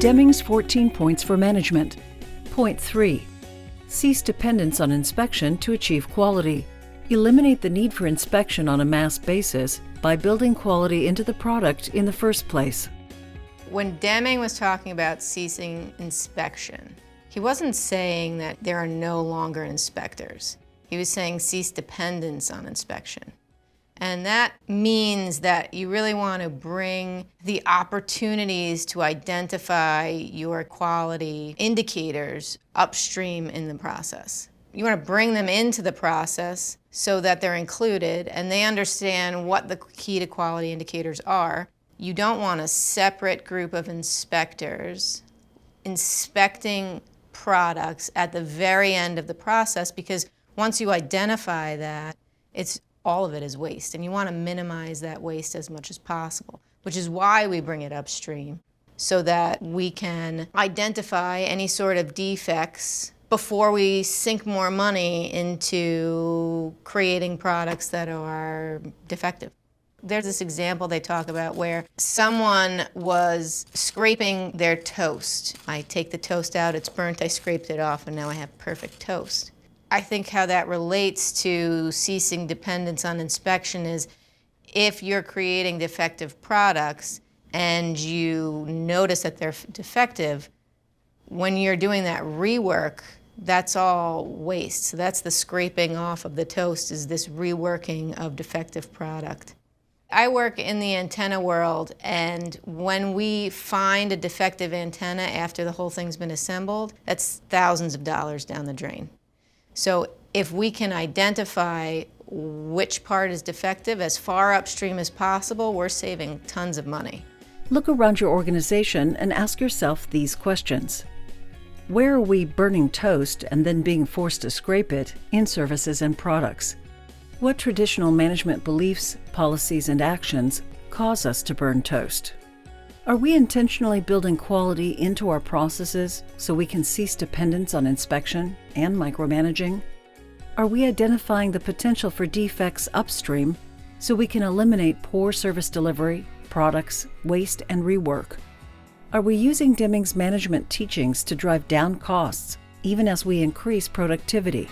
Deming's 14 points for management. Point 3. Cease dependence on inspection to achieve quality. Eliminate the need for inspection on a mass basis by building quality into the product in the first place. When Deming was talking about ceasing inspection, he wasn't saying that there are no longer inspectors. He was saying cease dependence on inspection. And that means that you really want to bring the opportunities to identify your quality indicators upstream in the process. You want to bring them into the process so that they're included and they understand what the key to quality indicators are. You don't want a separate group of inspectors inspecting products at the very end of the process, because once you identify that, all of it is waste, and you want to minimize that waste as much as possible, which is why we bring it upstream, so that we can identify any sort of defects before we sink more money into creating products that are defective. There's this example they talk about where someone was scraping their toast. I take the toast out, it's burnt, I scraped it off, and now I have perfect toast. I think how that relates to ceasing dependence on inspection is if you're creating defective products and you notice that they're defective, when you're doing that rework, that's all waste. So that's the scraping off of the toast, is this reworking of defective product. I work in the antenna world, and when we find a defective antenna after the whole thing's been assembled, that's thousands of dollars down the drain. So if we can identify which part is defective as far upstream as possible, we're saving tons of money. Look around your organization and ask yourself these questions. Where are we burning toast and then being forced to scrape it in services and products? What traditional management beliefs, policies, and actions cause us to burn toast? Are we intentionally building quality into our processes so we can cease dependence on inspection and micromanaging? Are we identifying the potential for defects upstream so we can eliminate poor service delivery, products, waste, and rework? Are we using Deming's management teachings to drive down costs, even as we increase productivity?